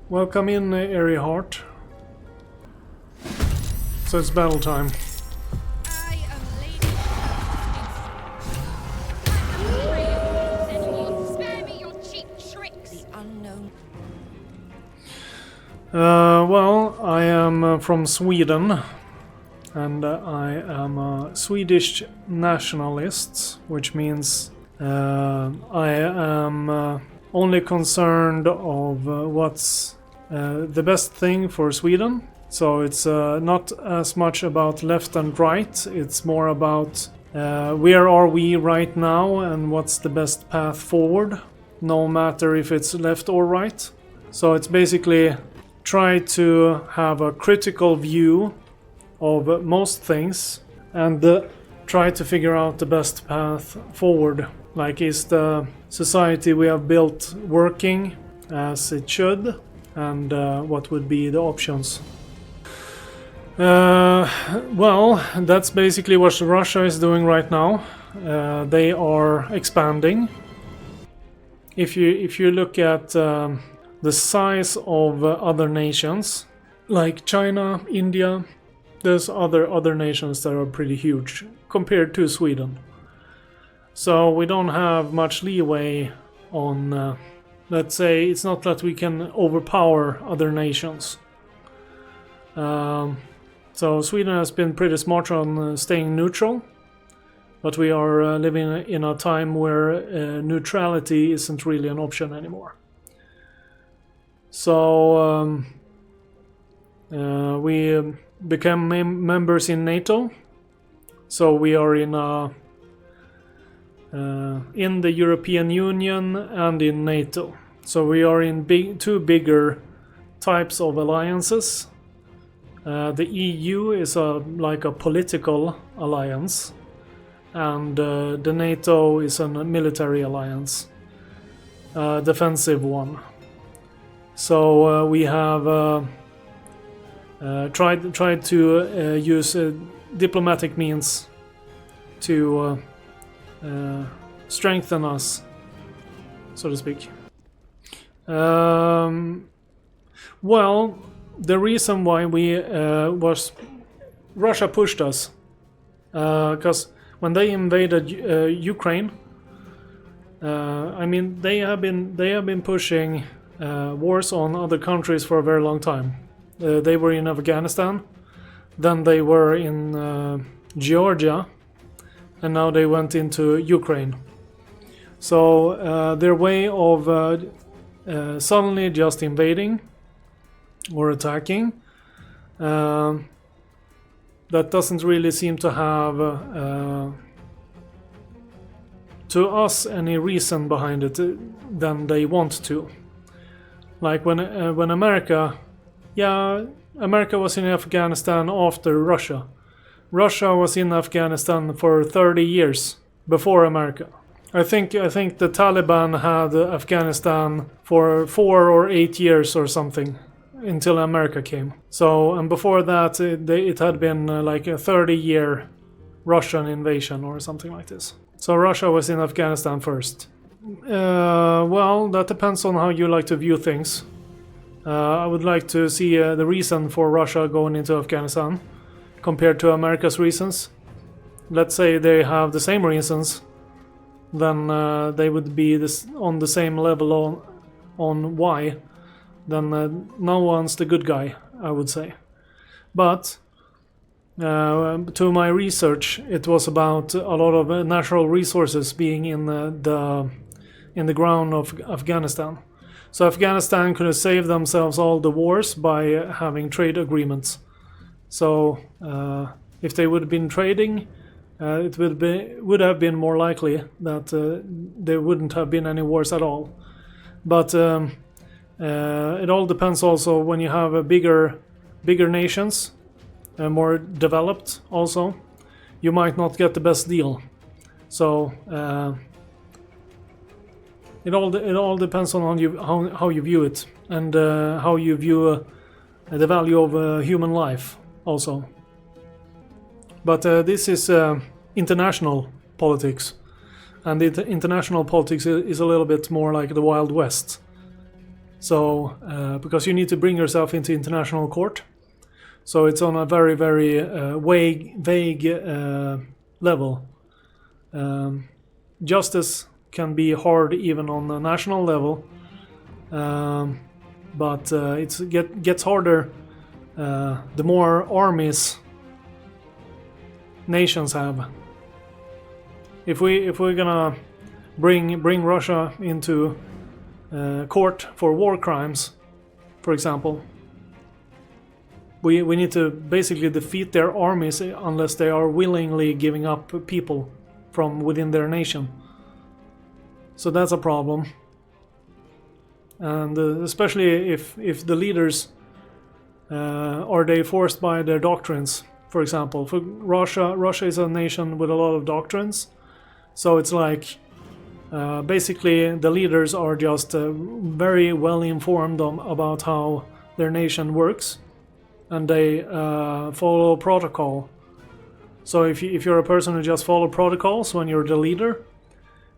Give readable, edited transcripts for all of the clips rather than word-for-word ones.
Welcome in, Airy Heart. So it's battle time. I am Lady Enemy. Spare me your cheap tricks. The unknown. Well, I am from Sweden, and I am a Swedish nationalist, which means I am only concerned of what's the best thing for Sweden. So it's not as much about left and right, it's more about where are we right now and what's the best path forward, no matter if it's left or right. So it's basically try to have a critical view of most things and try to figure out the best path forward. Like, is the society we have built working as it should, and what would be the options? Well, that's basically what Russia is doing right now. They are expanding. If you look at the size of other nations, like China, India, there's other nations that are pretty huge compared to Sweden. So we don't have much leeway on, let's say, it's not that we can overpower other nations. So Sweden has been pretty smart on staying neutral, but we are living in a time where neutrality isn't really an option anymore. So we became members in NATO, so we are in the European Union and in NATO. So we are in two bigger types of alliances. The EU is like a political alliance, and the NATO is a military alliance, defensive one. So we have tried to use diplomatic means to strengthen us, so to speak. Well, the reason why we was Russia pushed us, because when they invaded Ukraine, I mean they have been pushing wars on other countries for a very long time. They were in Afghanistan, then they were in Georgia, and now they went into Ukraine. So their way of suddenly just invading or attacking, that doesn't really seem to have to us any reason behind it than they want to. Like when America was in Afghanistan after Russia. Russia was in Afghanistan for 30 years before America. I think the Taliban had Afghanistan for 4 or 8 years or something until America came. So, and before that it had been like a 30-year Russian invasion or something like this. So Russia was in Afghanistan first. Well, that depends on how you like to view things. I would like to see the reason for Russia going into Afghanistan compared to America's reasons. Let's say they have the same reasons, then they would be on the same level on why. Then no one's the good guy, I would say. But to my research, it was about a lot of natural resources being in the ground of Afghanistan. So Afghanistan could have saved themselves all the wars by having trade agreements. So if they would have been trading, it would have been more likely that there wouldn't have been any wars at all. But it all depends also when you have bigger nations, more developed also, you might not get the best deal. So it all depends on how you view it, and how you view the value of human life also. But this is international politics, and international politics is a little bit more like the Wild West. So because you need to bring yourself into international court, so it's on a very very vague level. Justice can be hard even on a national level, but it gets harder the more armies nations have. If we're gonna bring Russia into court for war crimes, for example, we need to basically defeat their armies unless they are willingly giving up people from within their nation. So that's a problem, and especially if the leaders are they forced by their doctrines. For example, for Russia is a nation with a lot of doctrines, so it's like basically the leaders are just very well informed about how their nation works, and they follow protocol. So if you're a person who just follow protocols when you're the leader,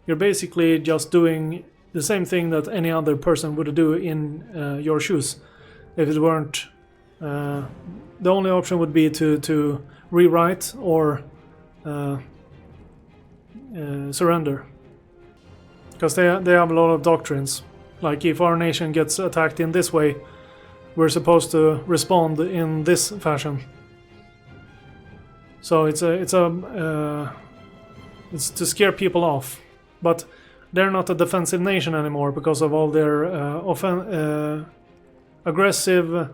you're basically just doing the same thing that any other person would do in your shoes. If it weren't, the only option would be to rewrite or surrender. Because they have a lot of doctrines. Like if our nation gets attacked in this way, we're supposed to respond in this fashion. So it's to scare people off. But they're not a defensive nation anymore because of all their aggressive.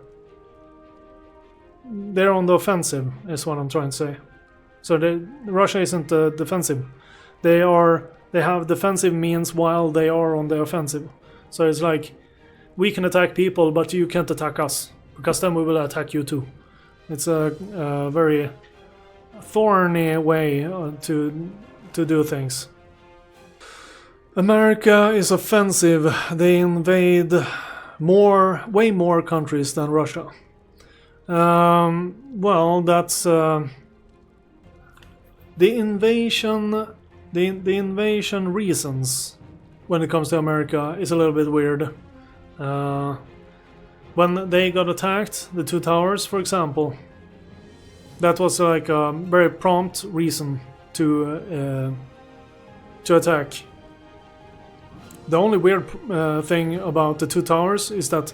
They're on the offensive, is what I'm trying to say. So Russia isn't defensive. They have defensive means while they are on the offensive. So it's like, we can attack people, but you can't attack us, because then we will attack you too. It's a very thorny way to do things. America is offensive. They invade way more countries than Russia. Well, that's the invasion. The invasion reasons when it comes to America is a little bit weird. When they got attacked, the two towers, for example, that was like a very prompt reason to attack. The only weird thing about the two towers is that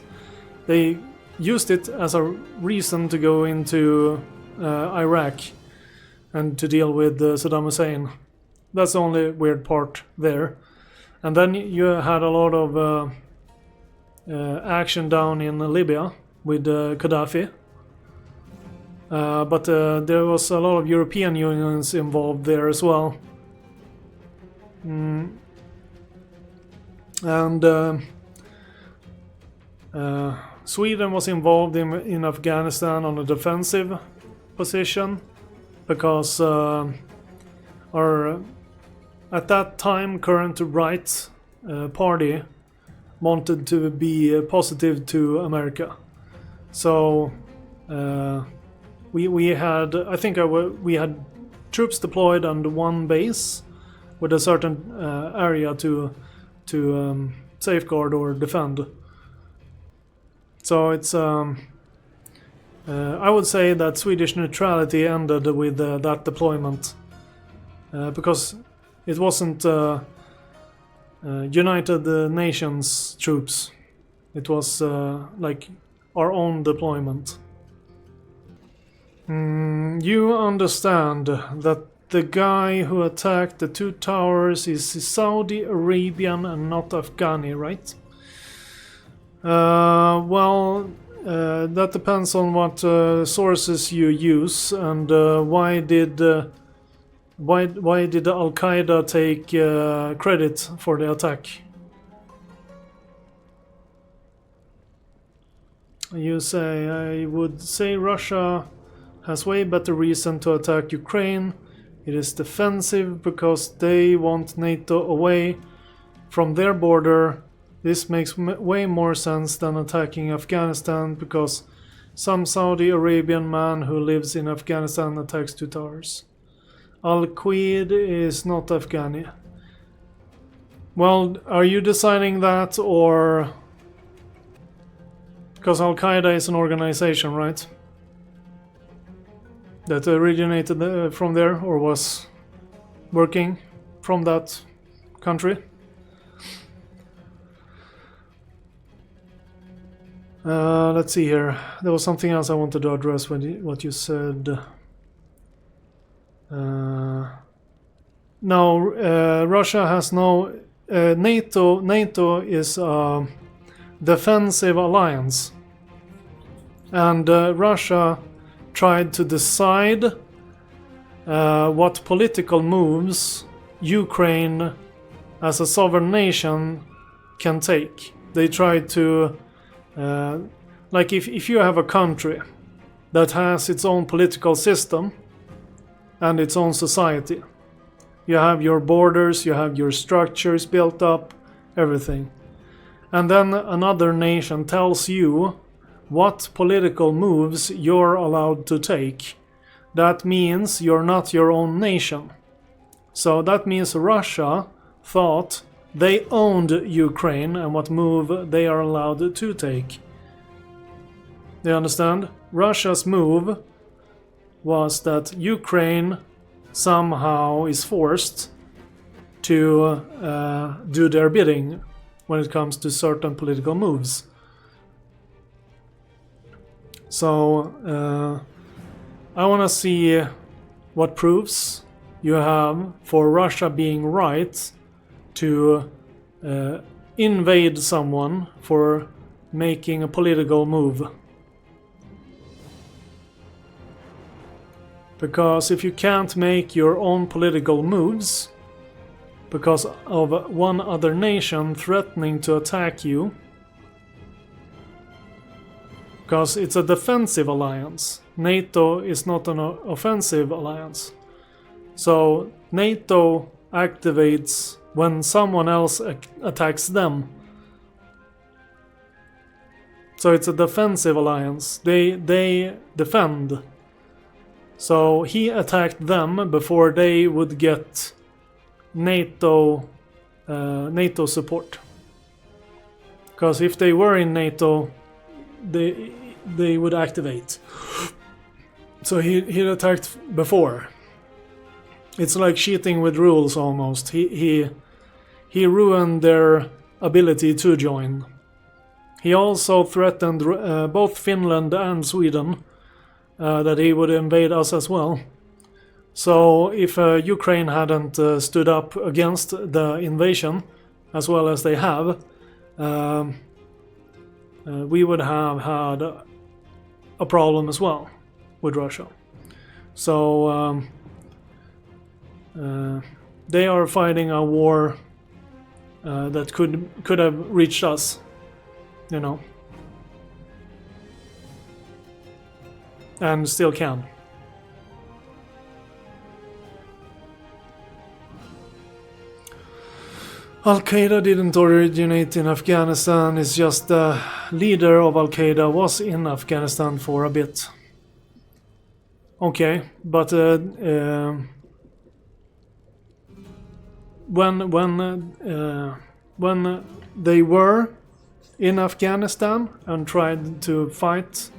they used it as a reason to go into Iraq and to deal with Saddam Hussein. That's the only weird part there. And then you had a lot of action down in Libya with Gaddafi. But there was a lot of European unions involved there as well. And Sweden was involved in Afghanistan on a defensive position because our at that time current right party wanted to be positive to America. So we had, I think we had troops deployed on one base with a certain area to safeguard or defend. So it's I would say that Swedish neutrality ended with that deployment because it wasn't United Nations troops. It was like our own deployment. You understand that the guy who attacked the two towers is Saudi Arabian and not Afghani, right? Well, that depends on what sources you use, and why did Al Qaeda take credit for the attack? You say, I would say Russia has way better reason to attack Ukraine. It is defensive because they want NATO away from their border. This makes way more sense than attacking Afghanistan because some Saudi Arabian man who lives in Afghanistan attacks two towers. Al-Qaeda is not Afghani. Well, are you deciding that, or Because Al-Qaeda is an organization, right? That originated from there, or was working from that country. Let's see here. There was something else I wanted to address when what you said. No, Russia has no... NATO is a defensive alliance. And Russia tried to decide what political moves Ukraine as a sovereign nation can take. They tried to... like if you have a country that has its own political system and its own society, you have your borders, you have your structures built up, everything, and then another nation tells you what political moves you're allowed to take, that means you're not your own nation. So that means Russia thought they owned Ukraine and what move they are allowed to take. Do you understand? Russia's move was that Ukraine somehow is forced to do their bidding when it comes to certain political moves. So I want to see what proofs you have for Russia being right to invade someone for making a political move. Because if you can't make your own political moves because of one other nation threatening to attack you, because it's a defensive alliance, NATO is not an offensive alliance. So NATO activates when someone else attacks them. So it's a defensive alliance. They defend. So he attacked them before they would get NATO support. Because if they were in NATO, they would activate. So he attacked before. It's like cheating with rules almost. He ruined their ability to join. He also threatened both Finland and Sweden that he would invade us as well. So if Ukraine hadn't stood up against the invasion, as well as they have, we would have had a problem as well with Russia. So they are fighting a war that could have reached us, you know, and still can. Al-Qaeda didn't originate in Afghanistan, it's just the leader of Al-Qaeda was in Afghanistan for a bit. Okay, but when they were in Afghanistan and tried to fight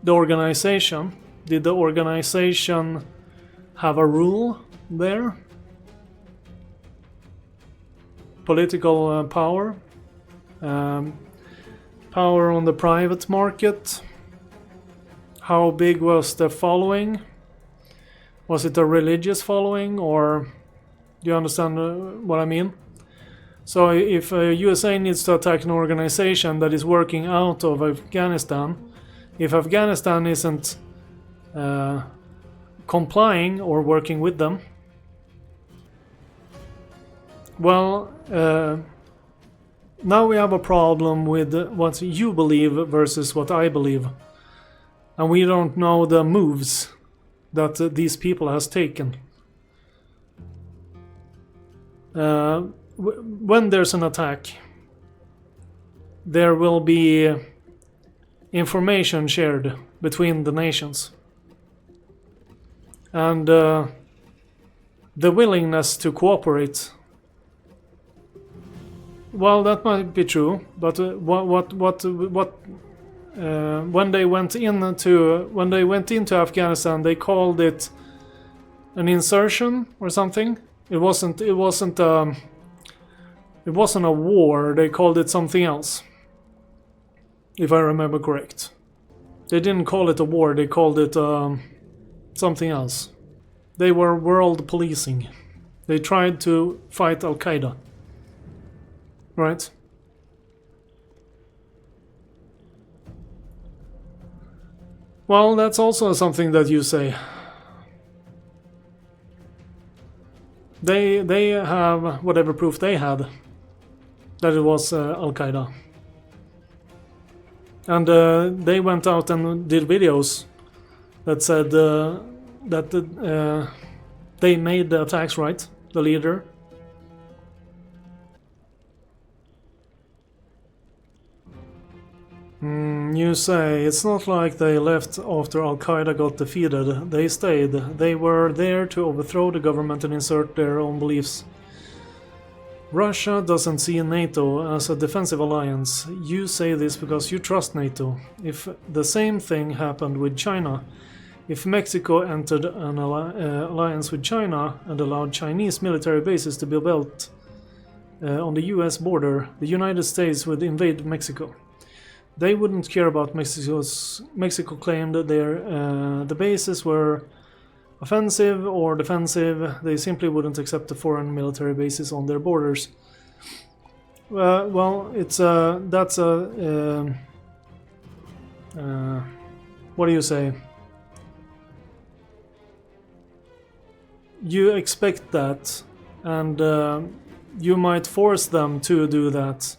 the organization, did the organization have a rule there? Political power, power on the private market. How big was the following? Was it a religious following, or do you understand what I mean? So if USA needs to attack an organization that is working out of Afghanistan, if Afghanistan isn't complying or working with them, well, now we have a problem with what you believe versus what I believe. And we don't know the moves that these people has taken. When there's an attack, there will be information shared between the nations. And the willingness to cooperate Well, that might be true, but when they went into Afghanistan, they called it an insertion or something. It wasn't a war. They called it something else, if I remember correct. They didn't call it a war. They called it something else. They were world policing. They tried to fight Al Qaeda. Right? Well, that's also something that you say. They have whatever proof they had that it was Al Qaeda, and they went out and did videos that said that they made the attacks, right? The leader. You say it's not like they left after Al Qaeda got defeated. They stayed. They were there to overthrow the government and insert their own beliefs. Russia doesn't see NATO as a defensive alliance. You say this because you trust NATO. If the same thing happened with China, if Mexico entered an alliance with China and allowed Chinese military bases to be built on the US border, the United States would invade Mexico. They wouldn't care about Mexico claimed that the bases were offensive or defensive. They simply wouldn't accept the foreign military bases on their borders. Well, it's that's a what do you say? You expect that, and you might force them to do that.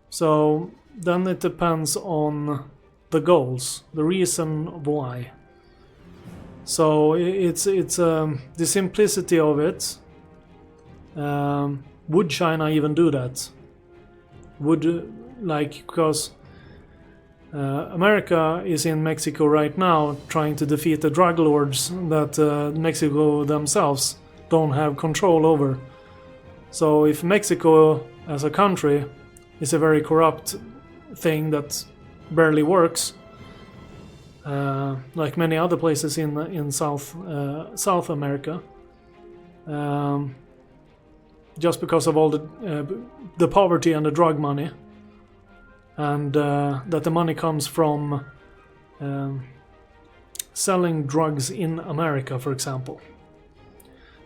So then it depends on the goals, the reason why. So it's the simplicity of it. Would China even do that? Because America is in Mexico right now trying to defeat the drug lords that Mexico themselves don't have control over. So if Mexico as a country is a very corrupt thing that barely works, like many other places in South America, just because of all the poverty and the drug money, and that the money comes from selling drugs in America, for example.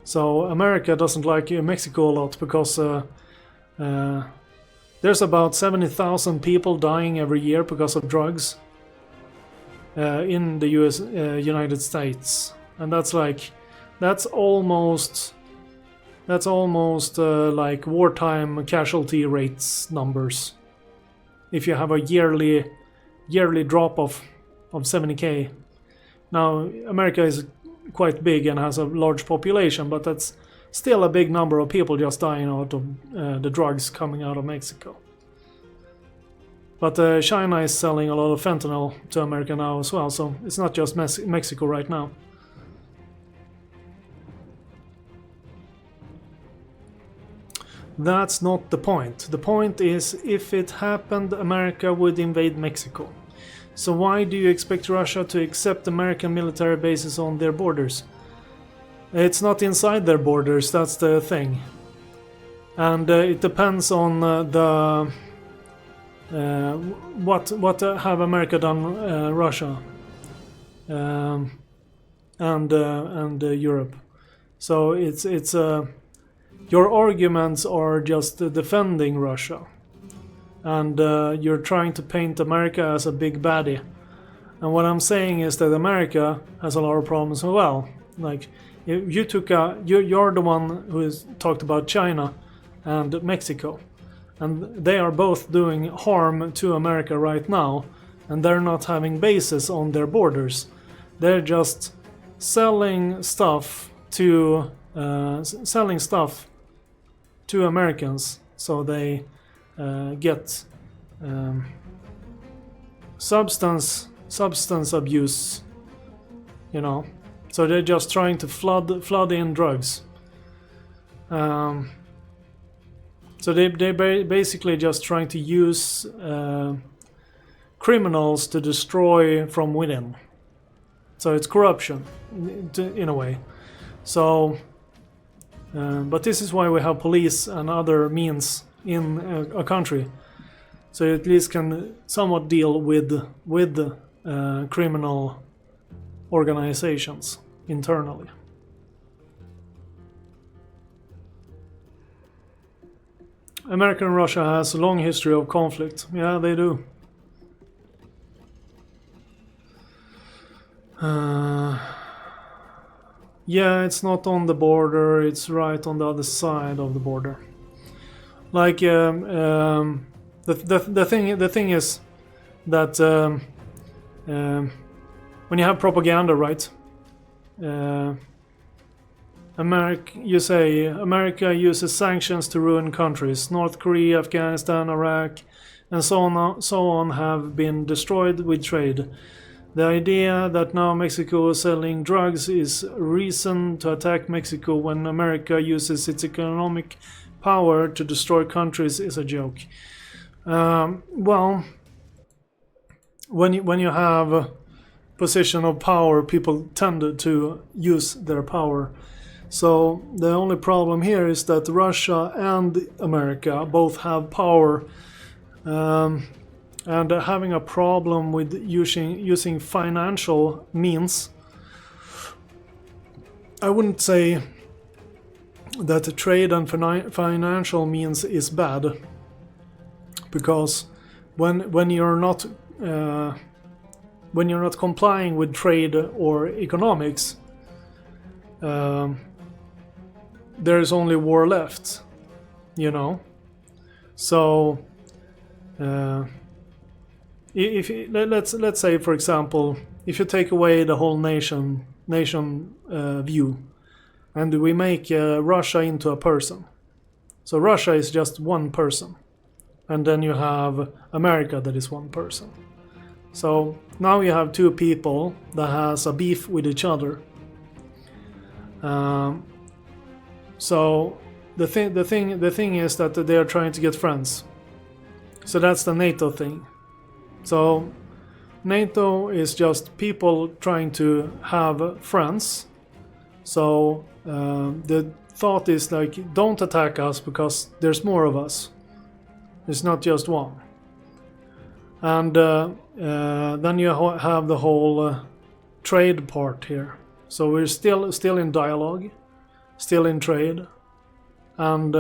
So America doesn't like Mexico a lot because there's about 70,000 people dying every year because of drugs in the United States, and that's almost like wartime casualty rates numbers. If you have a yearly drop of 70k. Now America is quite big and has a large population, but that's still a big number of people just dying out of the drugs coming out of Mexico. But China is selling a lot of fentanyl to America now as well, so it's not just Mexico right now. That's not the point. The point is, if it happened, America would invade Mexico. So why do you expect Russia to accept American military bases on their borders? It's not inside their borders, that's the thing. And it depends on what have America done Russia and Europe. So it's your arguments are just defending Russia, and you're trying to paint America as a big baddie. And what I'm saying is that America has a lot of problems as well. Like you took you're the one who has talked about China and Mexico, and they are both doing harm to America right now, and they're not having bases on their borders. They're just selling stuff to Americans, so they get substance abuse, you know. So they're just trying to flood in drugs. So they basically just trying to use criminals to destroy from within. So it's corruption, in a way. So, but this is why we have police and other means in a country. So you at least can somewhat deal with criminal organizations internally. America and Russia has a long history of conflict. Yeah, they do. Yeah, it's not on the border, it's right on the other side of the border. Like, the thing is that when you have propaganda, right? America uses sanctions to ruin countries. North Korea, Afghanistan, Iraq, and so on have been destroyed with trade. The idea that now Mexico is selling drugs is a reason to attack Mexico when America uses its economic power to destroy countries is a joke. Well, when you have a position of power, people tend to use their power. So the only problem here is that Russia and America both have power, and having a problem with using financial means. I wouldn't say that trade and financial means is bad, because when you're not complying with trade or economics, there's only war left, you know. So if let's say, for example, if you take away the whole nation view, and we make Russia into a person, so Russia is just one person, and then you have America that is one person. So now you have two people that has a beef with each other. So the thing is that they are trying to get friends. So that's the NATO thing. So NATO is just people trying to have friends. So the thought is like, don't attack us because there's more of us. It's not just one. And then you have the whole trade part here. So we're still in dialogue, still in trade, and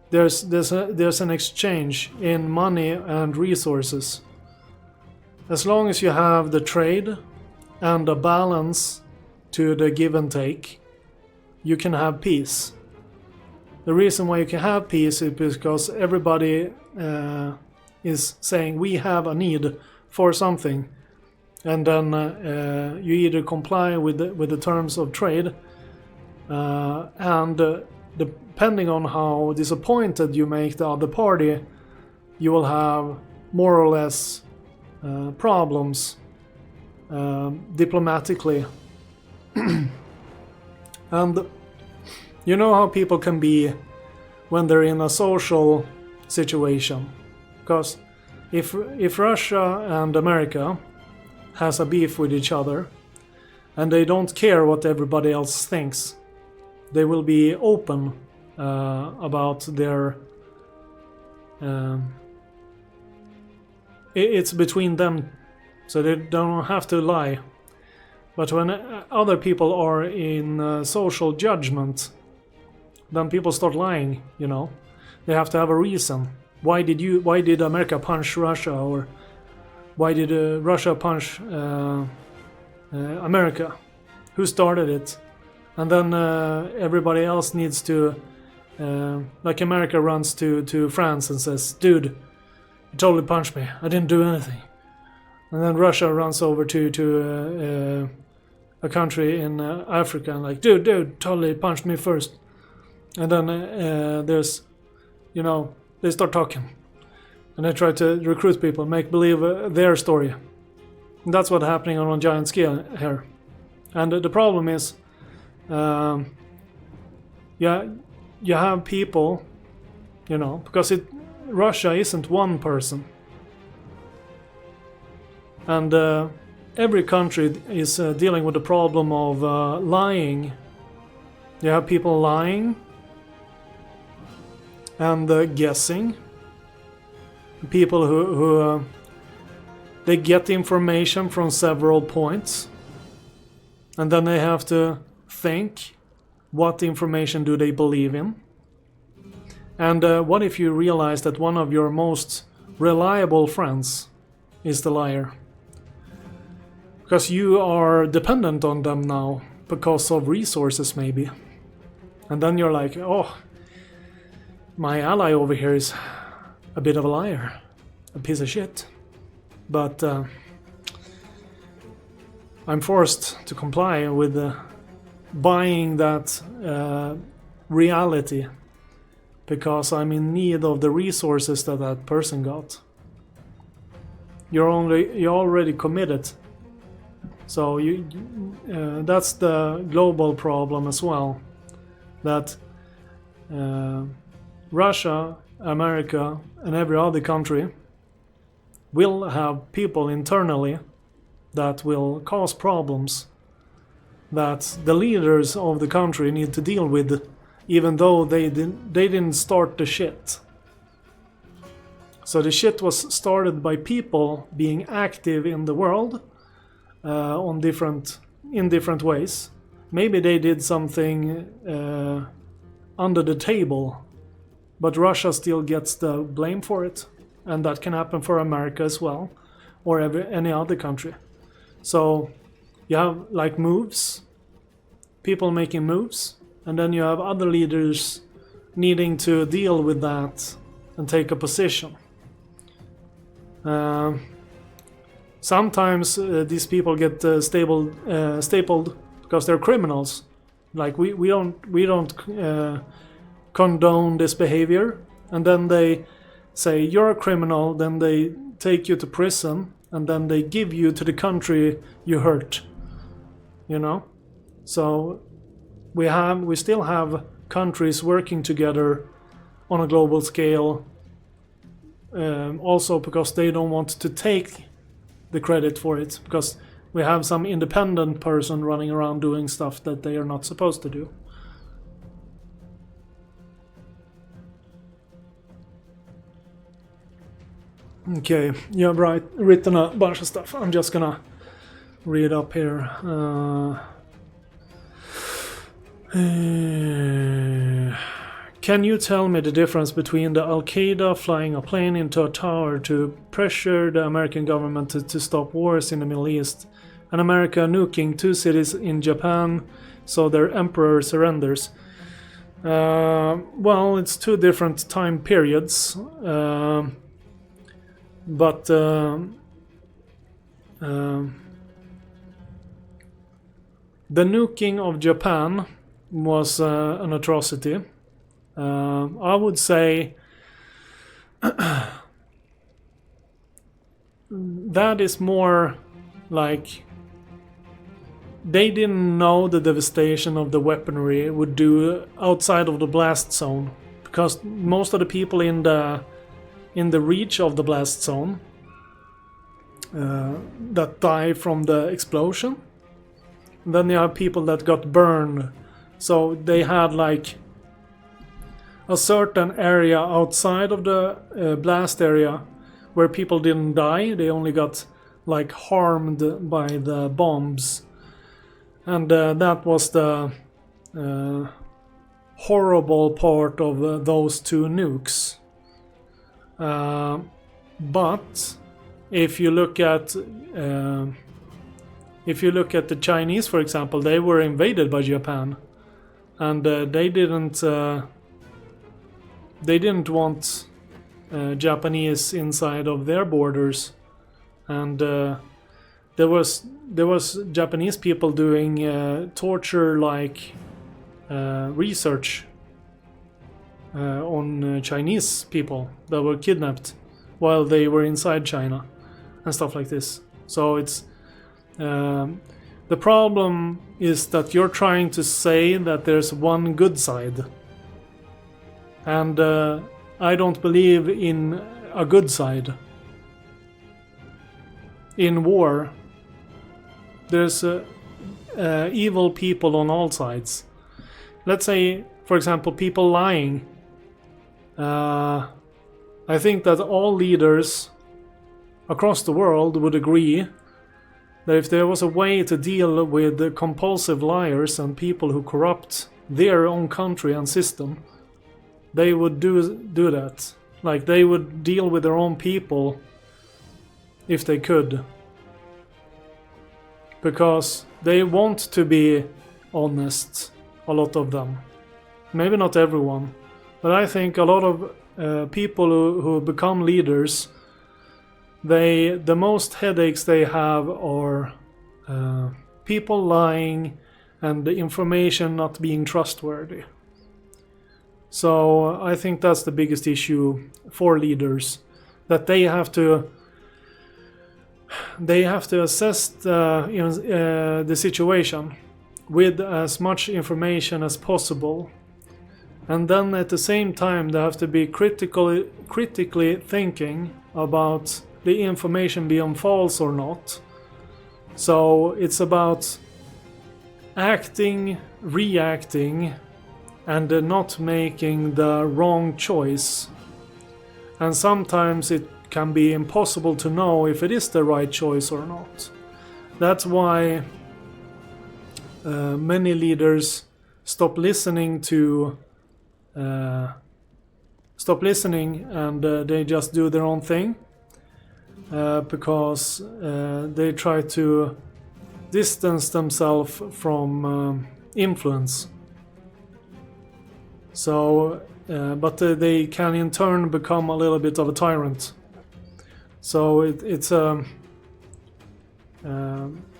there's an exchange in money and resources. As long as you have the trade and a balance to the give and take, you can have peace. The reason why you can have peace is because everybody is saying we have a need for something, and then you either comply with the terms of trade, and depending on how disappointed you make the other party, you will have more or less problems diplomatically. And you know how people can be when they're in a social situation. Because if Russia and America has a beef with each other, and they don't care what everybody else thinks, they will be open about their... it's between them, so they don't have to lie. But when other people are in social judgment, then people start lying, you know. They have to have a reason. Why did America punch Russia, or why did Russia punch America? Who started it? And then everybody else needs to, like America runs to France and says, dude, you totally punched me, I didn't do anything. And then Russia runs over to a country in Africa and like, dude, totally punched me first. And then there's, you know, they start talking. And they try to recruit people, make believe their story. And that's what's happening on a giant scale here. And the problem is, you have people you know, because Russia isn't one person. And every country is dealing with the problem of lying. You have people lying and guessing. People who they get information from several points, and then they have to think, what information do they believe in? And what if you realize that one of your most reliable friends is the liar? Because you are dependent on them now because of resources maybe. And then you're like, oh, my ally over here is a bit of a liar, a piece of shit. But I'm forced to comply with buying that reality because I'm in need of the resources that person got. You're already committed. So that's the global problem as well. That Russia, America, and every other country will have people internally that will cause problems that the leaders of the country need to deal with, even though they didn't start the shit. So the shit was started by people being active in the world in different ways. Maybe they did something under the table, but Russia still gets the blame for it, and that can happen for America as well, or any other country. So you have like moves, people making moves, and then you have other leaders needing to deal with that and take a position. Sometimes these people get stapled because they're criminals. Like we don't condone this behavior, and then they say you're a criminal. Then they take you to prison, and then they give you to the country you hurt. You know, so we still have countries working together on a global scale. Also because they don't want to take the credit for it, because we have some independent person running around doing stuff that they are not supposed to do. Okay, you have written a bunch of stuff. I'm just gonna read up here. Can you tell me the difference between the Al-Qaeda flying a plane into a tower to pressure the American government to stop wars in the Middle East, and America nuking 2 cities in Japan so their emperor surrenders? Well, it's 2 different time periods, but the nuking of Japan was an atrocity. I would say that is more like they didn't know the devastation of the weaponry would do outside of the blast zone, because most of the people in the reach of the blast zone that die from the explosion, then you have people that got burned. So they had like a certain area outside of the blast area where people didn't die. They only got like harmed by the bombs, and that was the horrible part of those 2 nukes. But if you look at the Chinese, for example, they were invaded by Japan, and they didn't want Japanese inside of their borders, and there was Japanese people doing torture-like research on Chinese people that were kidnapped while they were inside China and stuff like this. So it's the problem is that you're trying to say that there's one good side, and I don't believe in a good side. In war, there's evil people on all sides. Let's say, for example, people lying. I think that all leaders across the world would agree that if there was a way to deal with the compulsive liars and people who corrupt their own country and system, they would do that. Like, they would deal with their own people if they could. Because they want to be honest, a lot of them. Maybe not everyone, but I think a lot of people who become leaders, the most headaches they have are people lying and the information not being trustworthy. So I think that's the biggest issue for leaders, that they have to assess the situation with as much information as possible, and then at the same time they have to be critically thinking about the information being false or not. So it's about acting, reacting, and not making the wrong choice. And sometimes it can be impossible to know if it is the right choice or not. That's why many leaders stop listening and they just do their own thing, because they try to distance themselves from influence. So, but they can in turn become a little bit of a tyrant. So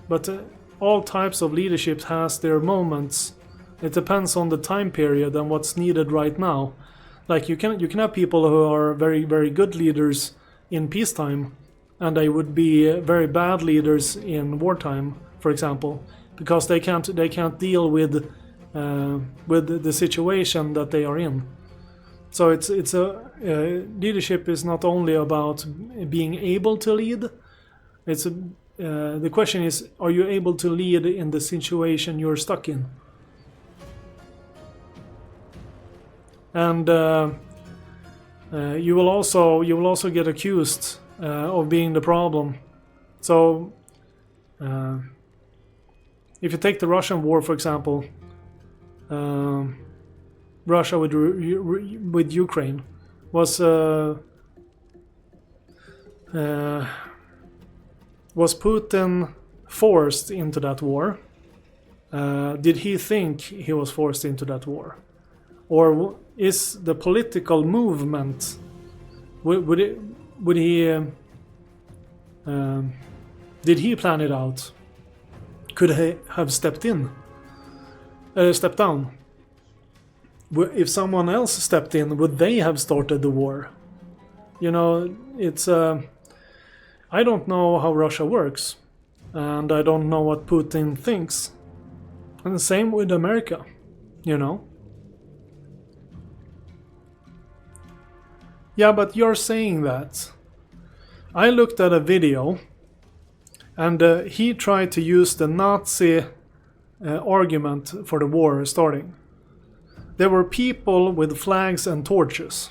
but all types of leadership has their moments. It depends on the time period and what's needed right now. Like you can have people who are very, very good leaders in peacetime, and they would be very bad leaders in wartime, for example, because they can't deal with the situation that they are in. So leadership is not only about being able to lead. The question is, are you able to lead in the situation you're stuck in? And you will also get accused of being the problem. So if you take the Russian war, for example, Russia with Ukraine was Putin forced into that war? Did he think he was forced into that war? Or is the political movement, did he plan it out? Could he have stepped down? If someone else stepped in, would they have started the war? You know, it's I don't know how Russia works, and I don't know what Putin thinks. And the same with America, you know. Yeah, but you're saying that. I looked at a video, and he tried to use the Nazi argument for the war starting. There were people with flags and torches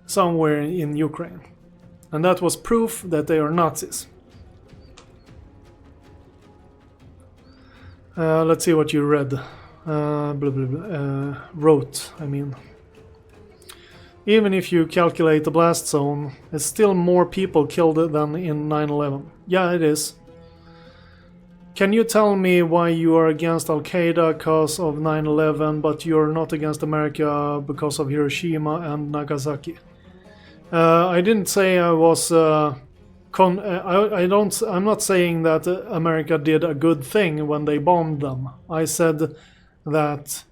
somewhere in Ukraine, and that was proof that they are Nazis. Let's see what you read. Wrote, I mean. Even if you calculate the blast zone, it's still more people killed than in 9/11. Yeah, it is. Can you tell me why you are against Al-Qaeda because of 9/11, but you're not against America because of Hiroshima and Nagasaki? I didn't say I was. I'm not saying that America did a good thing when they bombed them. I said that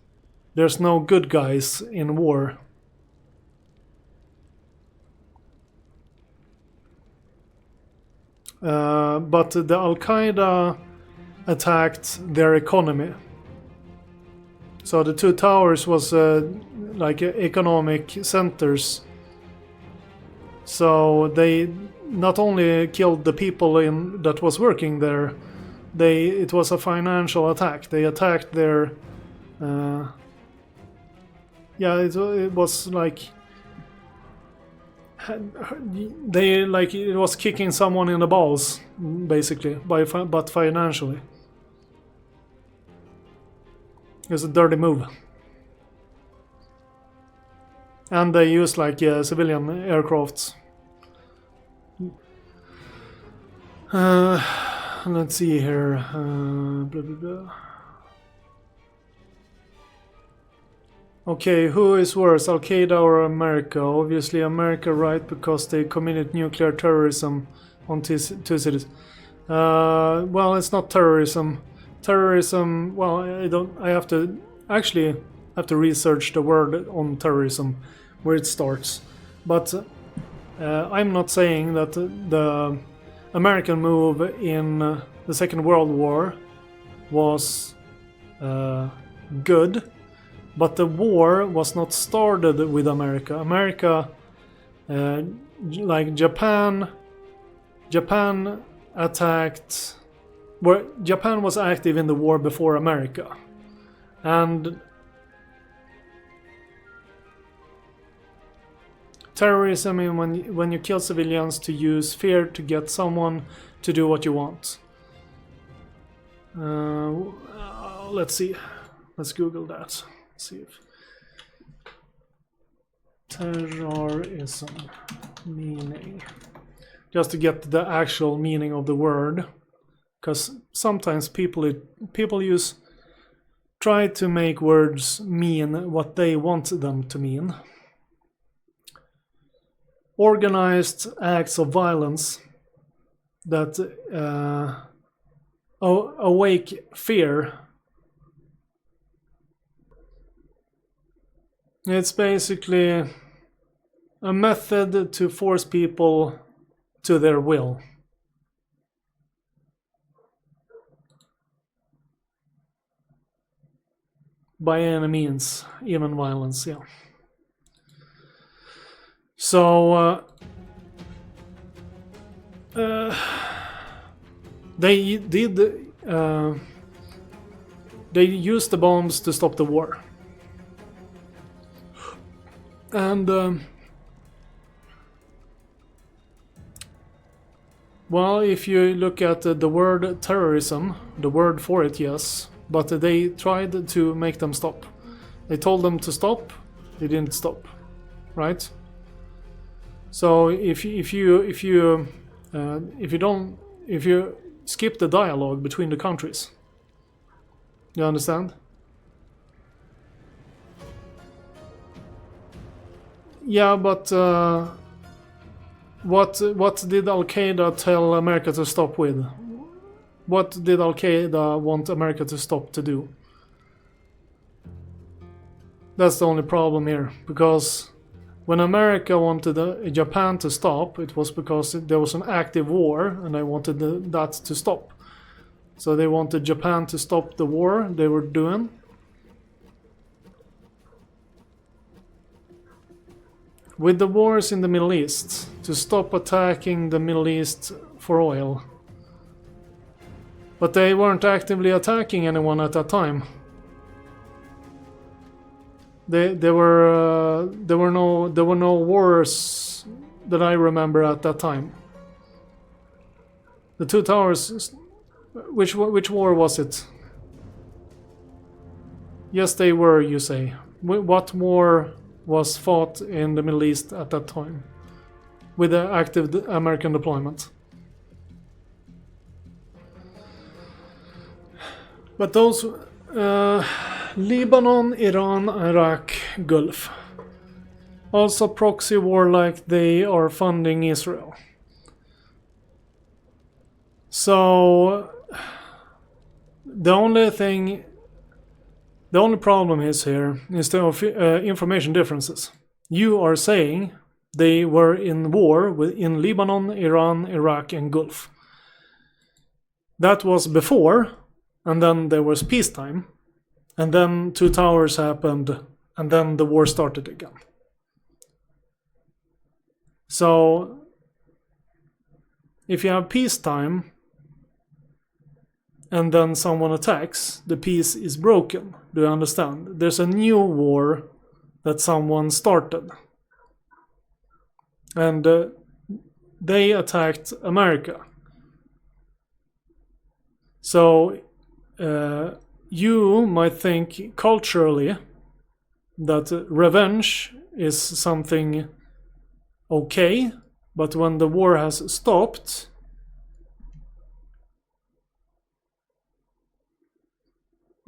there's no good guys in war. But the Al-Qaeda attacked their economy. So the two towers was like economic centers So they not only killed the people that was working there, it was a financial attack. They attacked their it was like it was kicking someone in the balls, basically, but financially. It was a dirty move. And they used civilian aircrafts. Let's see here. Blah, blah, blah. Okay, who is worse, Al Qaeda or America? Obviously America, right? Because they committed nuclear terrorism on two cities. Well, it's not terrorism. Terrorism. Well, I have to research the word on terrorism, where it starts. But I'm not saying that the American move in the Second World War was good. But the war was not started with America. America, Japan attacked. Well, Japan was active in the war before America, and terrorism is when you kill civilians to use fear to get someone to do what you want. Let's see. Let's Google that. See if terrorism meaning, just to get the actual meaning of the word, because sometimes people try to make words mean what they want them to mean. Organized acts of violence that awake fear. It's basically a method to force people to their will. By any means, even violence, yeah. So they used the bombs to stop the war. And well, if you look at the word terrorism, the word for it, yes, but they tried to make them stop. They told them to stop, they didn't stop, right? So if you skip the dialogue between the countries, you understand? Yeah, but what did Al Qaeda tell America to stop with? What did Al Qaeda want America to stop to do? That's the only problem here, because when America wanted Japan to stop, it was because there was an active war, and they wanted that to stop. So they wanted Japan to stop the war they were doing. With the wars in the Middle East, to stop attacking the Middle East for oil. But they weren't actively attacking anyone at that time. There were no wars that I remember at that time. The Two Towers, which war was it? Yes, they were, you say. What war was fought in the Middle East at that time with the active American deployment? But those Lebanon, Iran, Iraq, Gulf. Also proxy war, like they are funding Israel. So the only problem is here is the information differences. You are saying they were in war in Lebanon, Iran, Iraq, and Gulf. That was before, and then there was peacetime, and then Two Towers happened, and then the war started again. So if you have peacetime and then someone attacks, the peace is broken. Do you understand? There's a new war that someone started. And they attacked America. So you might think culturally that revenge is something okay, but when the war has stopped,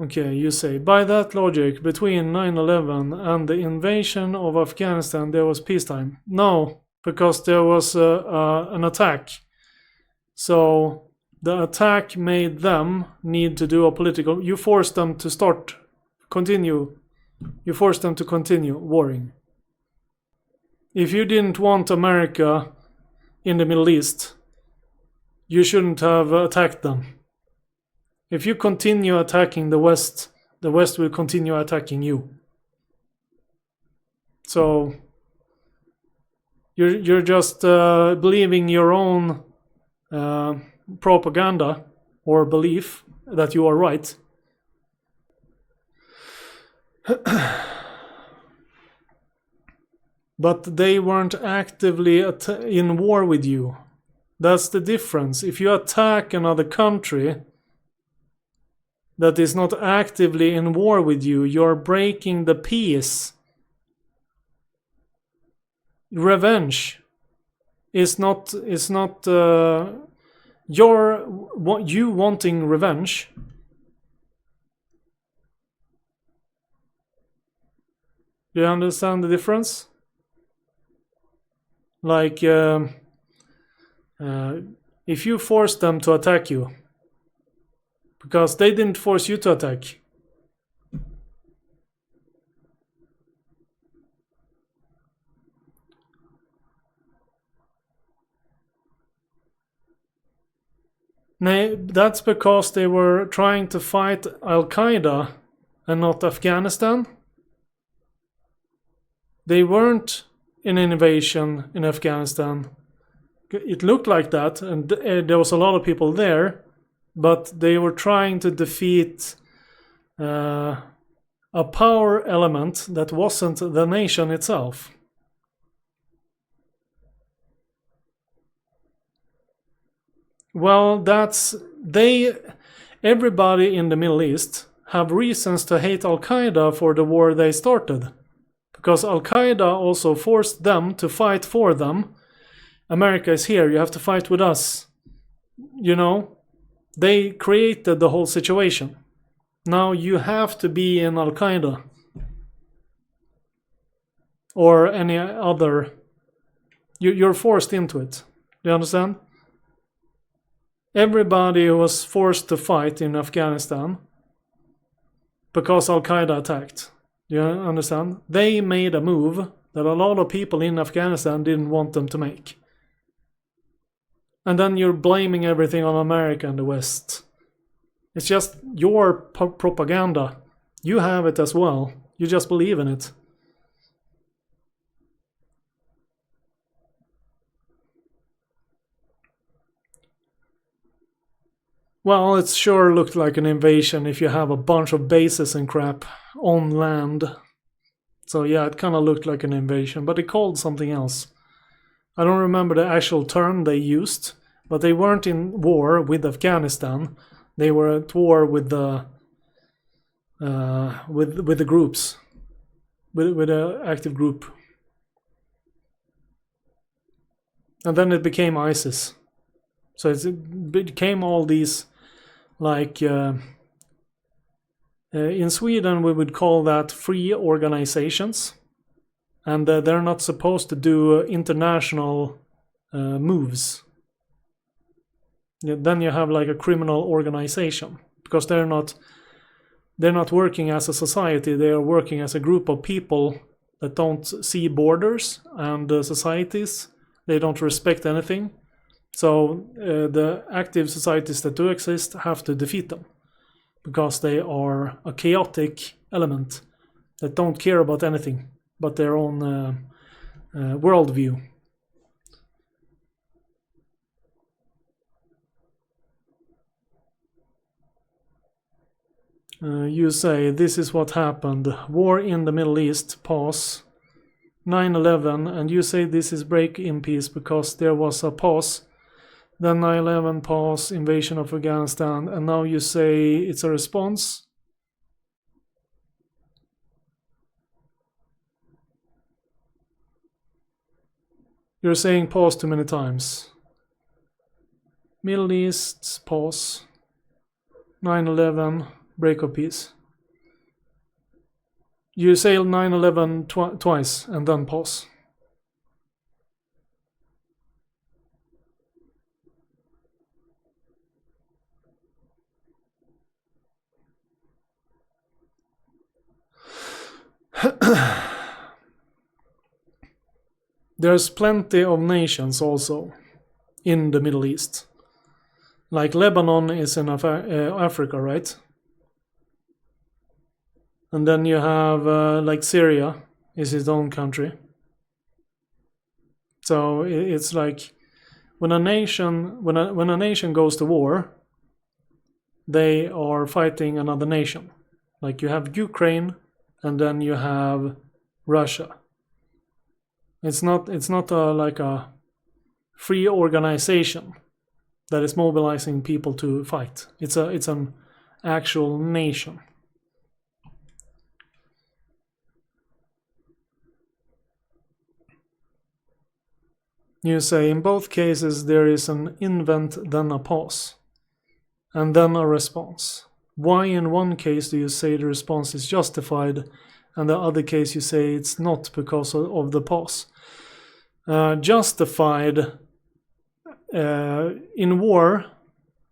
okay, you say, by that logic, between 9/11 and the invasion of Afghanistan, there was peacetime. No, because there was an attack. So the attack made them need to do a political... You forced them to continue. You forced them to continue warring. If you didn't want America in the Middle East, you shouldn't have attacked them. If you continue attacking the West will continue attacking you. So you're just believing your own propaganda or belief that you are right. But they weren't actively in war with you. That's the difference. If you attack another country that is not actively in war with you, you're breaking the peace. Revenge is not you wanting revenge. Do you understand the difference? Like if you force them to attack you, because they didn't force you to attack. No, that's because they were trying to fight Al-Qaeda and not Afghanistan. They weren't in an invasion in Afghanistan. It looked like that, and there was a lot of people there, but they were trying to defeat a power element that wasn't the nation itself. Well, everybody in the Middle East have reasons to hate Al-Qaeda for the war they started. Because Al-Qaeda also forced them to fight for them. America is here, you have to fight with us. You know, they created the whole situation. Now you have to be in Al-Qaeda. Or any other. You're forced into it. Do you understand? Everybody was forced to fight in Afghanistan because Al-Qaeda attacked. You understand? They made a move that a lot of people in Afghanistan didn't want them to make. And then you're blaming everything on America and the West. It's just your propaganda. You have it as well. You just believe in it. Well, it sure looked like an invasion if you have a bunch of bases and crap on land. So yeah, it kind of looked like an invasion, but it called something else. I don't remember the actual term they used, but they weren't in war with Afghanistan. They were at war with the groups, with an active group. And then it became ISIS. So it became all these, like, in Sweden we would call that free organizations. And they're not supposed to do international moves. Then you have like a criminal organization. Because they're not working as a society, they are working as a group of people that don't see borders and societies. They don't respect anything. So the active societies that do exist have to defeat them because they are a chaotic element that don't care about anything but their own worldview. You say this is what happened. War in the Middle East, pause. 9/11, and you say this is break in peace because there was a pause. Then 9/11, pause, invasion of Afghanistan, and now you say it's a response. You're saying pause too many times. Middle East, pause. 9/11, break of peace. You say 9/11 twice and then pause. There's plenty of nations also in the Middle East. Like Lebanon is in Africa, right? And then you have like Syria is its own country. So it's like when a nation goes to war, they are fighting another nation. Like you have Ukraine and then you have Russia. It's not like a free organization that is mobilizing people to fight. It's an actual nation. You say in both cases there is an invent, then a pause, and then a response. Why in one case do you say the response is justified, and the other case you say it's not because of the pause? Justified, in war,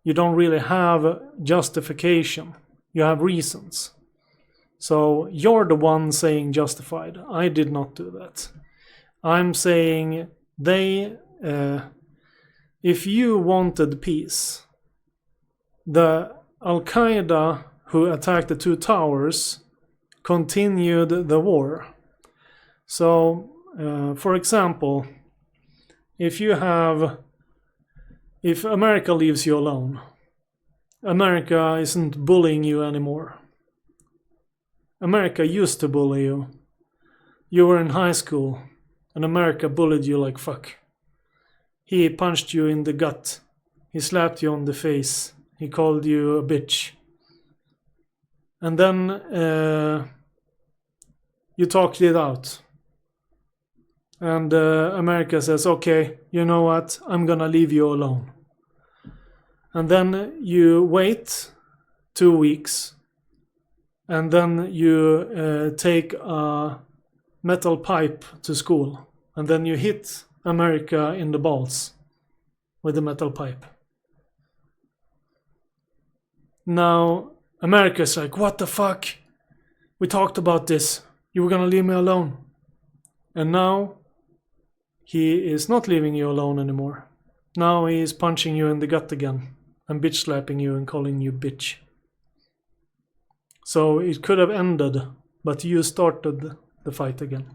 you don't really have justification. You have reasons. So you're the one saying justified. I did not do that. I'm saying if you wanted peace, the Al-Qaeda who attacked the two towers continued the war. So, for example, if America leaves you alone, America isn't bullying you anymore. America used to bully you. You were in high school, and America bullied you like fuck. He punched you in the gut. He slapped you on the face. He called you a bitch. And then you talked it out. And America says, okay, you know what? I'm gonna leave you alone. And then you wait 2 weeks. And then you take a metal pipe to school. And then you hit America in the balls with the metal pipe. Now, America's like, what the fuck? We talked about this. You were gonna leave me alone. And now, he is not leaving you alone anymore. Now he is punching you in the gut again. And bitch slapping you and calling you bitch. So it could have ended, but you started the fight again.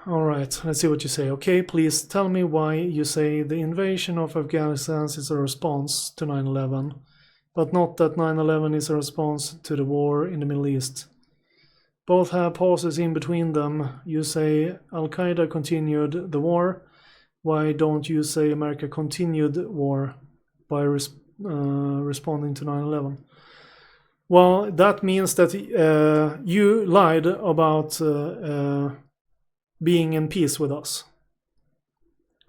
Alright, let's see what you say. Okay, please tell me why you say the invasion of Afghanistan is a response to 9/11, but not that 9/11 is a response to the war in the Middle East. Both have pauses in between them. You say Al-Qaeda continued the war. Why don't you say America continued war by responding to 9/11? Well, that means that you lied about being in peace with us.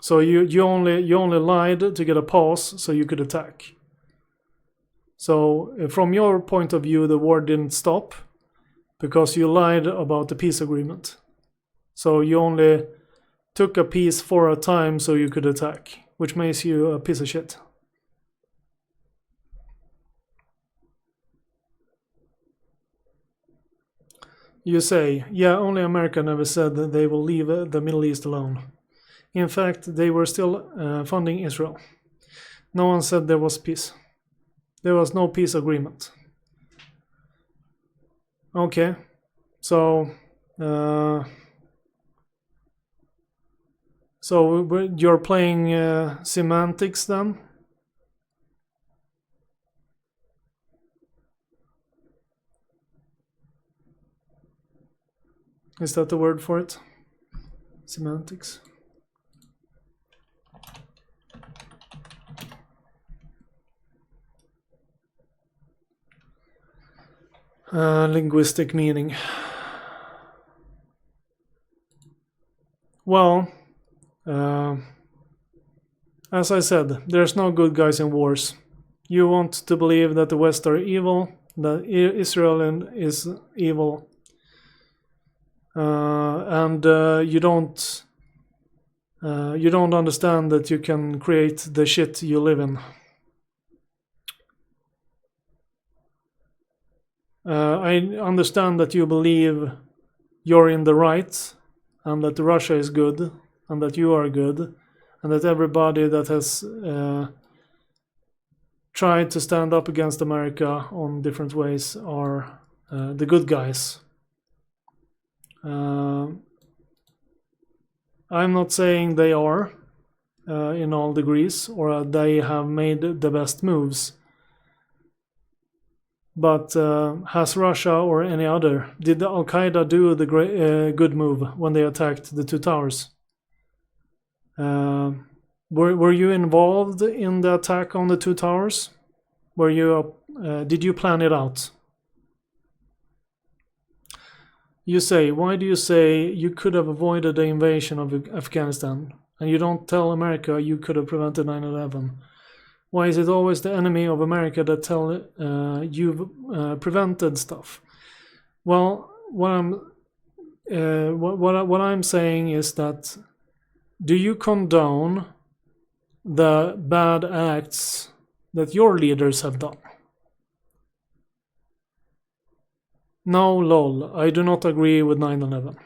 So you only lied to get a pause so you could attack. So from your point of view, the war didn't stop because you lied about the peace agreement. So you only took a peace for a time so you could attack, which makes you a piece of shit. You say, yeah, only America never said that they will leave the Middle East alone. In fact, they were still funding Israel. No one said there was peace. There was no peace agreement. Okay, so So you're playing semantics then? Is that the word for it? Semantics. Linguistic meaning. Well, as I said, there's no good guys in wars. You want to believe that the West are evil, that Israel is evil, and you don't understand that you can create the shit you live in. I understand that you believe you're in the right, and that Russia is good, and that you are good, and that everybody that has tried to stand up against America on different ways are the good guys. I'm not saying they are in all degrees, or they have made the best moves. But has Russia or any other, did Al-Qaeda do the good move when they attacked the two towers? Were you involved in the attack on the two towers? Did you plan it out? You say, why do you say you could have avoided the invasion of Afghanistan, and you don't tell America you could have prevented 9/11? Why is it always the enemy of America that tell you've prevented stuff? Well, what I'm saying is that, do you condone the bad acts that your leaders have done? No, lol, I do not agree with 9/11.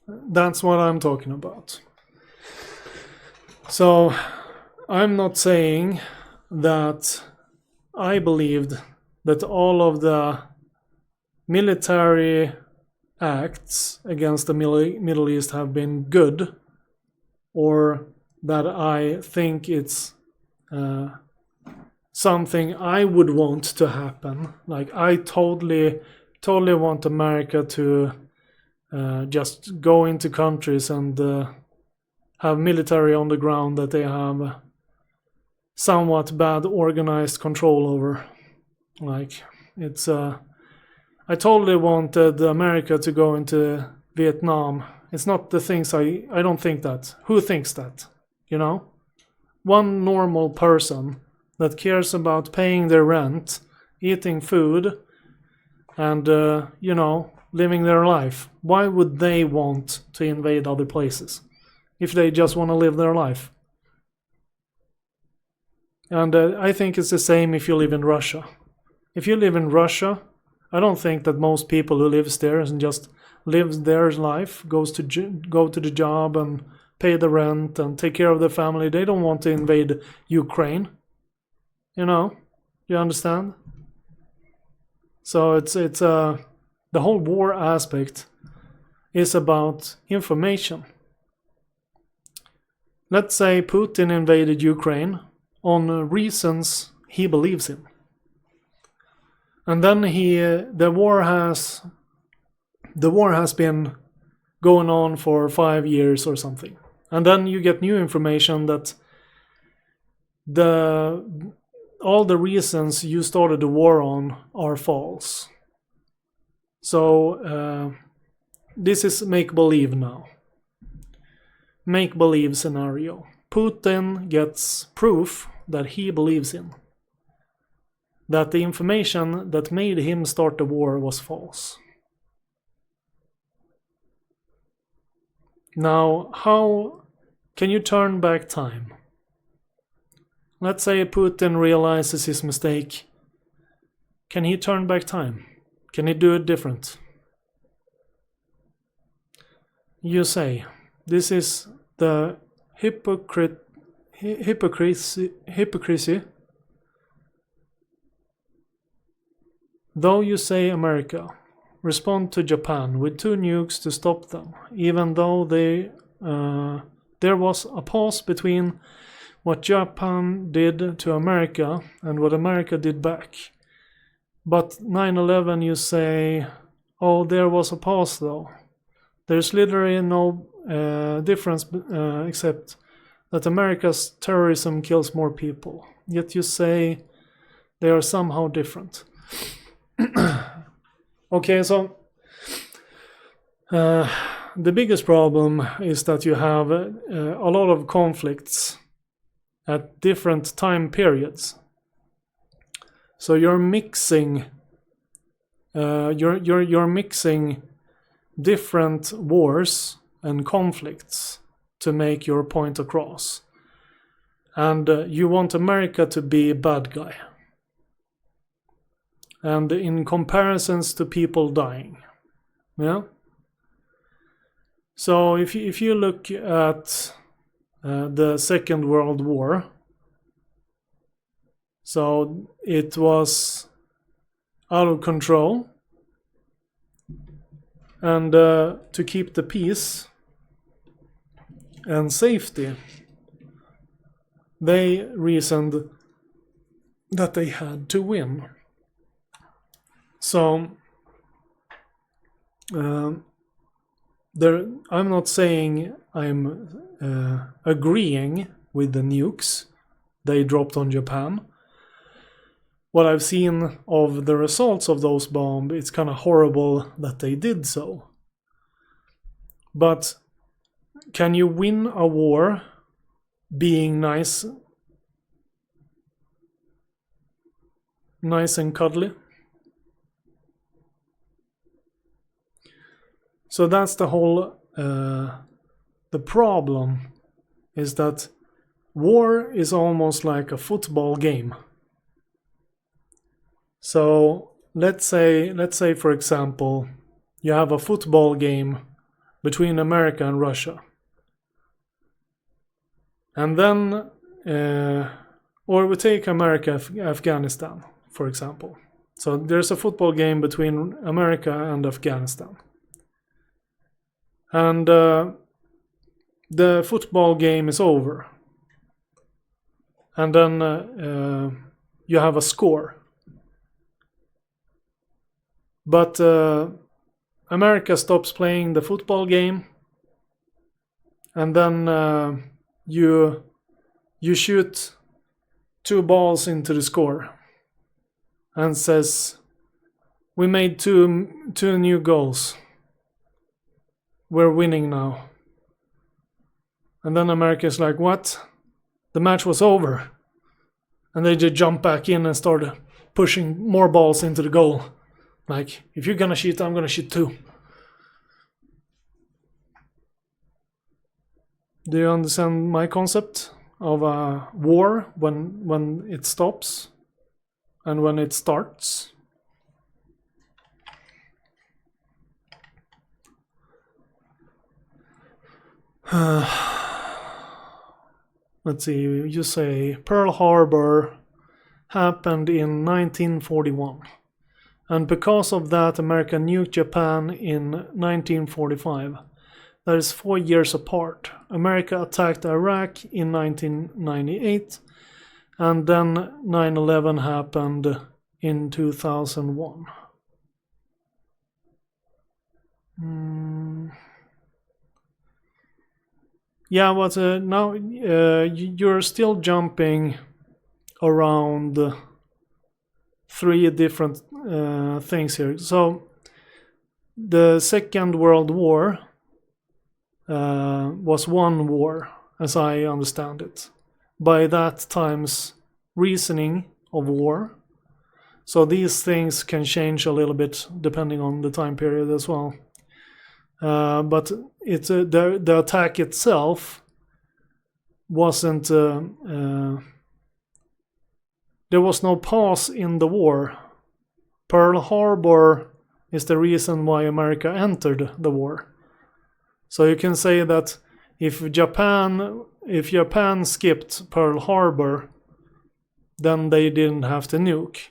That's what I'm talking about. So, I'm not saying that I believed that all of the military acts against the Middle East have been good, or that I think it's something I would want to happen. Like, I totally want America to just go into countries and have military on the ground that they have somewhat bad organized control over. Like, it's I totally wanted America to go into Vietnam. It's not the things I don't think that. Who thinks that? You know? One normal person that cares about paying their rent, eating food, and living their life. Why would they want to invade other places if they just want to live their life? And I think it's the same if you live in Russia. If you live in Russia, I don't think that most people who lives there and just lives their life, go to the job and pay the rent and take care of their family. They don't want to invade Ukraine. You understand? So it's the whole war aspect is about information. Let's say Putin invaded Ukraine on reasons he believes in. And then the war has been going on for 5 years or something. And then you get new information that all the reasons you started the war on are false. So this is make-believe now. Make-believe scenario. Putin gets proof that he believes in. That the information that made him start the war was false. Now, how can you turn back time? Let's say Putin realizes his mistake. Can he turn back time? Can he do it different? You say, this is the hypocrisy. Though you say America, respond to Japan with 2 nukes to stop them, even though they there was a pause between what Japan did to America and what America did back. But 9/11, you say, oh, there was a pause though. There's literally no difference except that America's terrorism kills more people. Yet you say they are somehow different. Okay, so the biggest problem is that you have a lot of conflicts at different time periods. So you're mixing you're mixing different wars and conflicts to make your point across. And you want America to be a bad guy. And in comparisons to people dying. Yeah? So if you look at the Second World War, so it was out of control, and to keep the peace and safety, they reasoned that they had to win. So I'm not saying I'm agreeing with the nukes they dropped on Japan. What I've seen of the results of those bombs, it's kind of horrible that they did so. But can you win a war being nice and cuddly? So that's the whole the problem, is that war is almost like a football game. So let's say for example, you have a football game between America and Russia. And then, or we take America, Afghanistan, for example. So there's a football game between America and Afghanistan. And the football game is over. And then you have a score. But America stops playing the football game. And then you shoot 2 balls into the score. And says, we made two new goals. We're winning now. And then America's like, what? The match was over. And they just jump back in and start pushing more balls into the goal. Like, if you're gonna shoot, I'm gonna shoot 2. Do you understand my concept of a war when it stops and when it starts? Let's see, you say Pearl Harbor happened in 1941. And because of that, America nuked Japan in 1945. That is 4 years apart. America attacked Iraq in 1998. And then 9/11 happened in 2001. Yeah, but now you're still jumping around 3 different things here. So the Second World War was one war, as I understand it, by that time's reasoning of war. So these things can change a little bit depending on the time period as well. But it's the attack itself wasn't. There was no pause in the war. Pearl Harbor is the reason why America entered the war. So you can say that if Japan skipped Pearl Harbor, then they didn't have to nuke.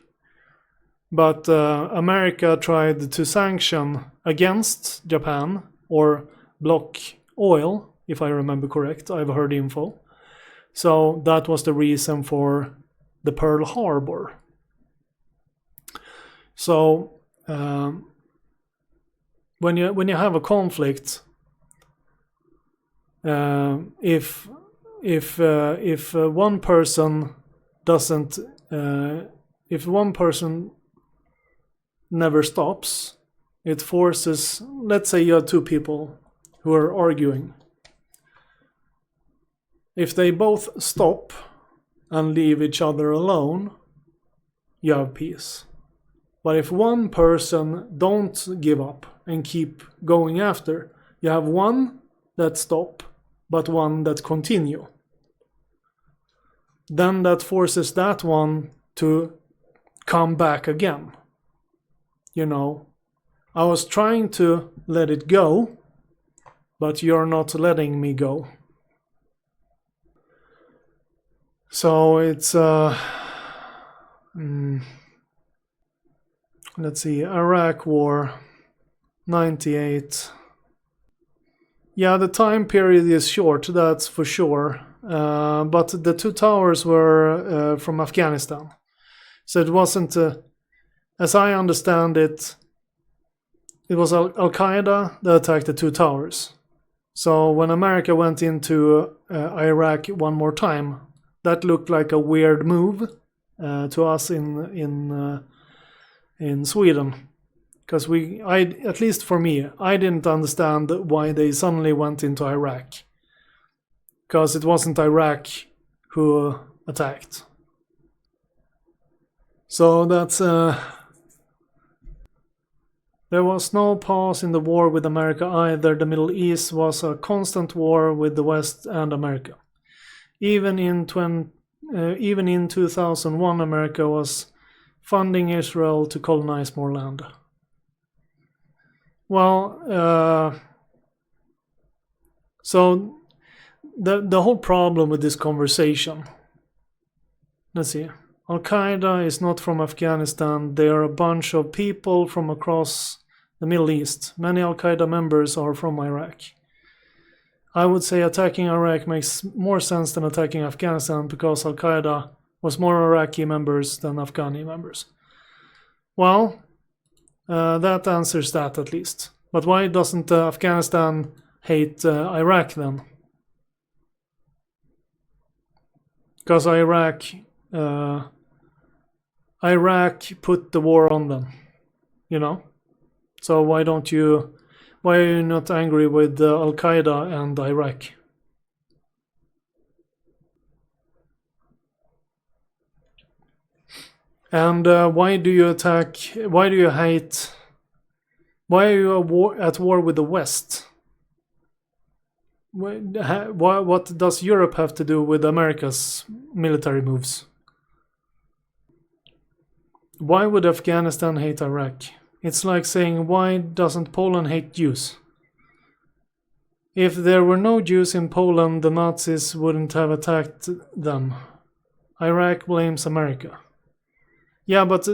But America tried to sanction against Japan or block oil if I remember correct. I've heard info. So that was the reason for the Pearl Harbor. So when you have a conflict, if one person doesn't, if one person never stops, it forces, let's say you have two people who are arguing. If they both stop and leave each other alone, you have peace. But if one person don't give up and keep going after, you have one that stop, but one that continue. Then that forces that one to come back again. You know, I was trying to let it go, but you're not letting me go. So it's let's see, Iraq War 98. Yeah, the time period is short, that's for sure. But the two towers were from Afghanistan. So it wasn't, as I understand it, it was Al-Qaeda that attacked the two towers. So when America went into Iraq one more time, that looked like a weird move to us in Sweden. Because at least for me, I didn't understand why they suddenly went into Iraq. Because it wasn't Iraq who attacked. So that's... There was no pause in the war with America either. The Middle East was a constant war with the West and America. Even in 2001, America was funding Israel to colonize more land. Well, so the whole problem with this conversation, let's see, Al-Qaeda is not from Afghanistan. They are a bunch of people from across the Middle East. Many Al-Qaeda members are from Iraq. I would say attacking Iraq makes more sense than attacking Afghanistan because Al-Qaeda was more Iraqi members than Afghani members. Well, that answers that at least. But why doesn't Afghanistan hate Iraq then? Because Iraq put the war on them, you know? So why are you not angry with Al-Qaeda and Iraq? And why do you hate, why are you at war with the West? What does Europe have to do with America's military moves? Why would Afghanistan hate Iraq? It's like saying, why doesn't Poland hate Jews? If there were no Jews in Poland, the Nazis wouldn't have attacked them. Iraq blames America. Yeah, but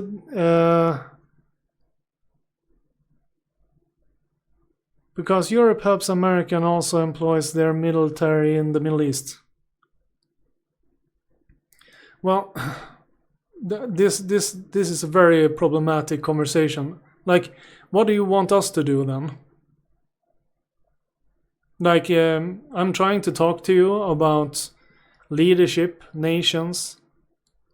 because Europe helps America and also employs their military in the Middle East. Well, this is a very problematic conversation. Like, what do you want us to do then? Like, I'm trying to talk to you about leadership, nations,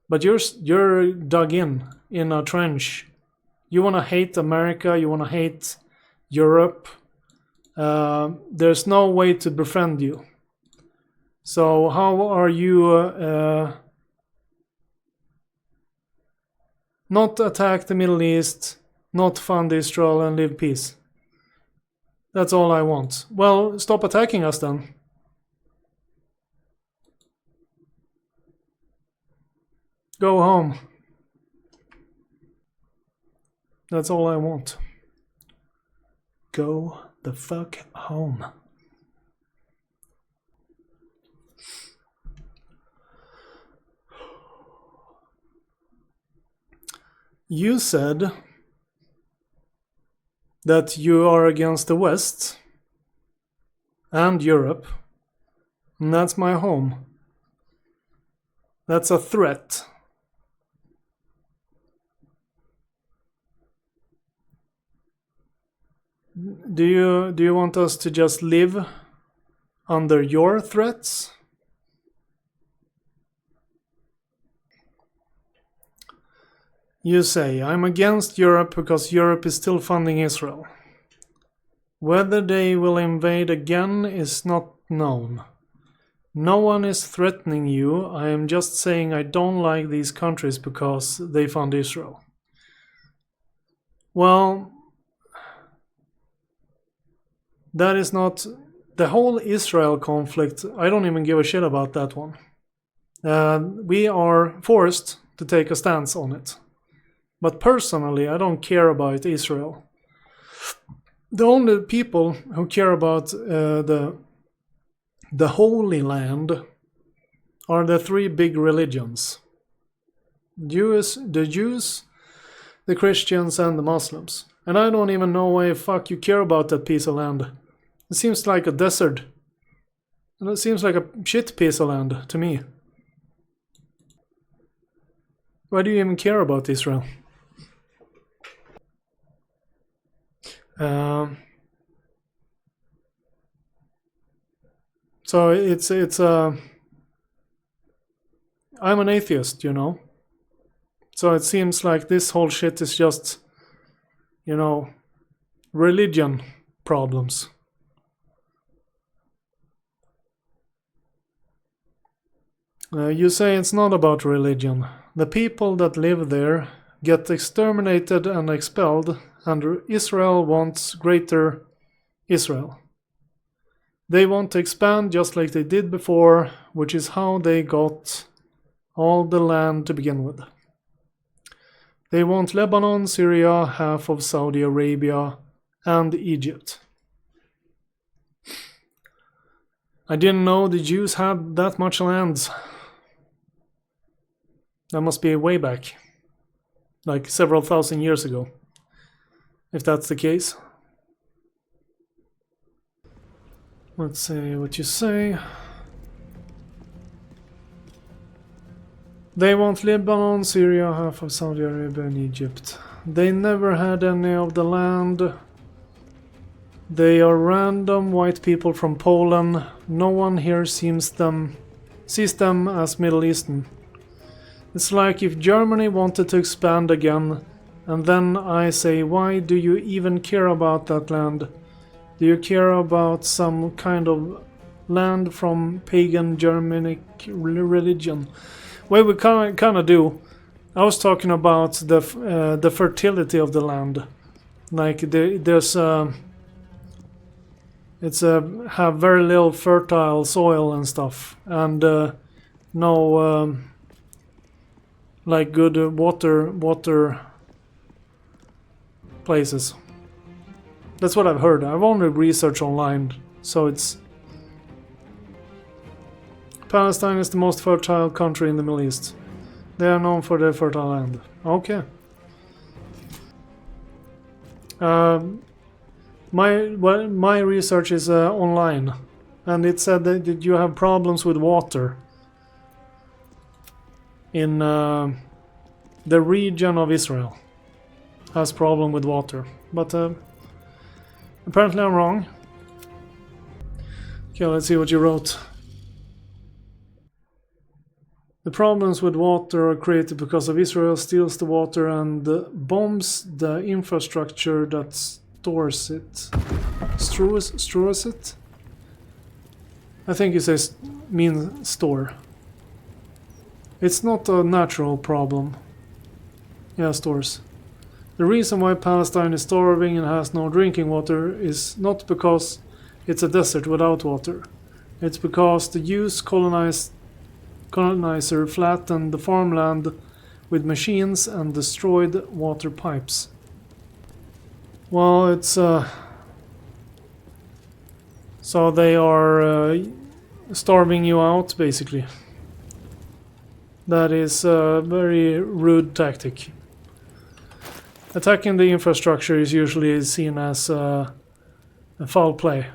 but you're dug in a trench. You want to hate America, you want to hate Europe. There's no way to befriend you. So how are you not attack the Middle East, not fund Israel and live peace? That's all I want. Well, stop attacking us then. Go home. That's all I want. Go the fuck home. You said that you are against the West and Europe And that's my home. That's a threat. Do you want us to just live under your threats? You say, I'm against Europe because Europe is still funding Israel. Whether they will invade again is not known. No one is threatening you. I am just saying I don't like these countries because they fund Israel. Well, that is not... The whole Israel conflict, I don't even give a shit about that one. We are forced to take a stance on it. But personally, I don't care about Israel. The only people who care about the Holy Land are the three big religions. The Jews, the Christians, and the Muslims. And I don't even know why the fuck you care about that piece of land. It seems like a desert. And it seems like a shit piece of land to me. Why do you even care about Israel? So it's I'm an atheist, you know. So it seems like this whole shit is just, you know, religion problems. You say it's not about religion. The people that live there get exterminated and expelled, and Israel wants greater Israel. They want to expand just like they did before, which is how they got all the land to begin with. They want Lebanon, Syria, half of Saudi Arabia, and Egypt. I didn't know the Jews had that much land. That must be way back, like several thousand years ago, if that's the case. Let's see what you say. They want Lebanon, Syria, half of Saudi Arabia, and Egypt. They never had any of the land. They are random white people from Poland. No one here sees them as Middle Eastern. It's like if Germany wanted to expand again, and then I say, why do you even care about that land? Do you care about some kind of land from pagan Germanic religion? Well, we kind of do. I was talking about the fertility of the land. Like have very little fertile soil and stuff, and no like good water places. That's what I've heard. I've only researched online, so it's... Palestine is the most fertile country in the Middle East. They are known for their fertile land. Okay. My research is online, and it said that you have problems with water in the region of Israel. Has problem with water, but apparently I'm wrong. Okay, let's see what you wrote. The problems with water are created because of Israel steals the water and bombs the infrastructure that stores it. Stores it? I think it says mean store. It's not a natural problem. Yeah, stores. The reason why Palestine is starving and has no drinking water is not because it's a desert without water. It's because the Jews colonizer flattened the farmland with machines and destroyed water pipes. Well, it's so they are starving you out, basically. That is a very rude tactic. Attacking the infrastructure is usually seen as a foul play.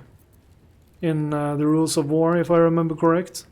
in the rules of war, if I remember correct.